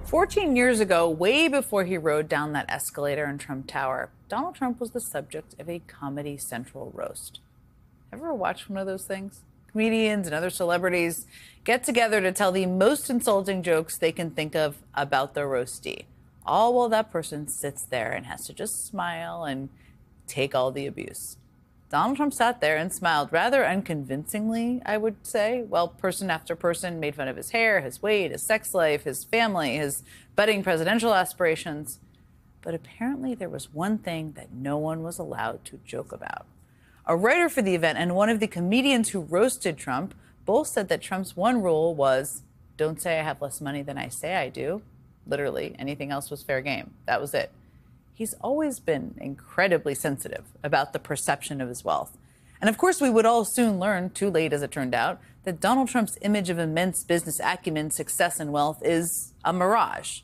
14 years ago, way before he rode down that escalator in Trump Tower, Donald Trump was the subject of a Comedy Central roast. Ever watched one of those things? Comedians and other celebrities get together to tell the most insulting jokes they can think of about the roastee, all while that person sits there and has to just smile and take all the abuse. Donald Trump sat there and smiled rather unconvincingly, I would say, while person after person made fun of his hair, his weight, his sex life, his family, his budding presidential aspirations. But apparently there was one thing that no one was allowed to joke about. A writer for the event and one of the comedians who roasted Trump both said that Trump's one rule was, don't say I have less money than I say I do. Literally, anything else was fair game. That was it. He's always been incredibly sensitive about the perception of his wealth. And of course, we would all soon learn, too late as it turned out, that Donald Trump's image of immense business acumen, success, and wealth is a mirage.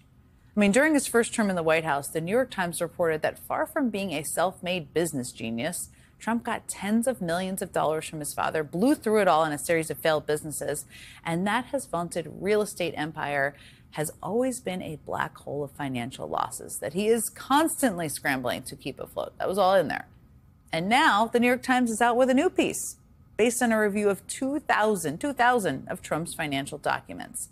I mean, during his first term in the White House, the New York Times reported that far from being a self-made business genius, Trump got tens of millions of dollars from his father, blew through it all in a series of failed businesses, and that his vaunted real estate empire has always been a black hole of financial losses that he is constantly scrambling to keep afloat. That was all in there. And now the New York Times is out with a new piece based on a review of 2,000 of Trump's financial documents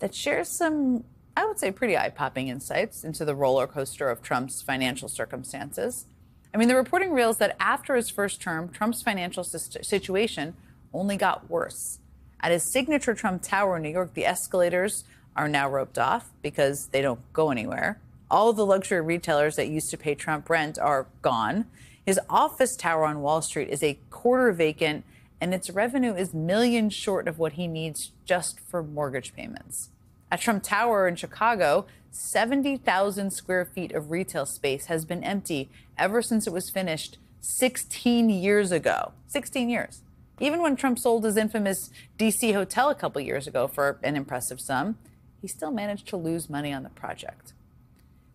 that shares some, I would say, pretty eye-popping insights into the roller coaster of Trump's financial circumstances. I mean, the reporting reveals that after his first term, Trump's financial situation only got worse. At his signature Trump Tower in New York, the escalators are now roped off because they don't go anywhere. All the luxury retailers that used to pay Trump rent are gone. His office tower on Wall Street is a quarter vacant, and its revenue is millions short of what he needs just for mortgage payments. At Trump Tower in Chicago, 70,000 square feet of retail space has been empty ever since it was finished 16 years ago. 16 years. Even when Trump sold his infamous D.C. hotel a couple years ago for an impressive sum, he still managed to lose money on the project.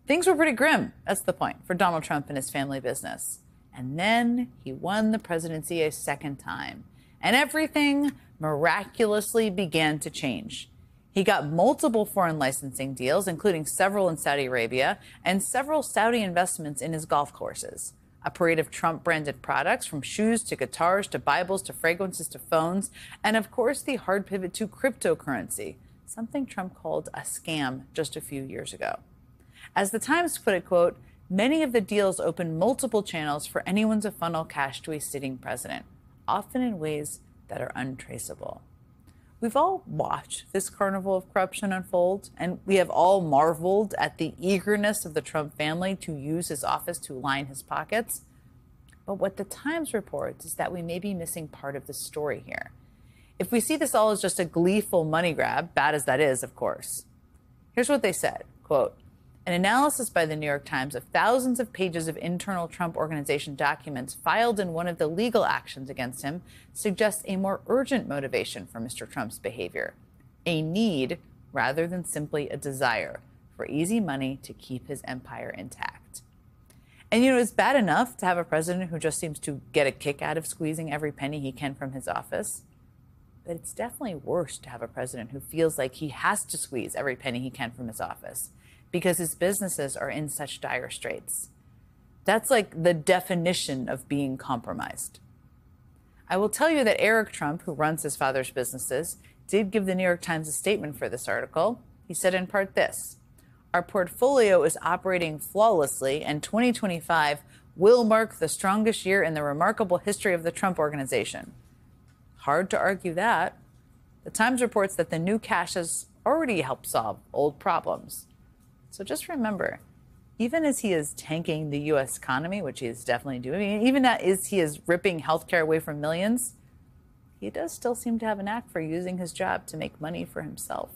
Things were pretty grim, that's the point, for Donald Trump and his family business. And then he won the presidency a second time, and everything miraculously began to change. He got multiple foreign licensing deals, including several in Saudi Arabia, and several Saudi investments in his golf courses. A parade of Trump-branded products, from shoes to guitars to Bibles to fragrances to phones, and of course the hard pivot to cryptocurrency, something Trump called a scam just a few years ago. As the Times put it, quote, many of the deals open multiple channels for anyone to funnel cash to a sitting president, often in ways that are untraceable. We've all watched this carnival of corruption unfold, and we have all marveled at the eagerness of the Trump family to use his office to line his pockets. But what the Times reports is that we may be missing part of the story here. If we see this all as just a gleeful money grab, bad as that is, of course. Here's what they said, quote, an analysis by the New York Times of thousands of pages of internal Trump Organization documents filed in one of the legal actions against him suggests a more urgent motivation for Mr. Trump's behavior, a need rather than simply a desire for easy money to keep his empire intact. And, you know, it's bad enough to have a president who just seems to get a kick out of squeezing every penny he can from his office. But it's definitely worse to have a president who feels like he has to squeeze every penny he can from his office because his businesses are in such dire straits. That's like the definition of being compromised. I will tell you that Eric Trump, who runs his father's businesses, did give the New York Times a statement for this article. He said in part this, our portfolio is operating flawlessly, and 2025 will mark the strongest year in the remarkable history of the Trump Organization. Hard to argue that. The Times reports that the new cash has already helped solve old problems. So just remember, even as he is tanking the U.S. economy, which he is definitely doing, even as he is ripping healthcare away from millions, he does still seem to have a knack for using his job to make money for himself.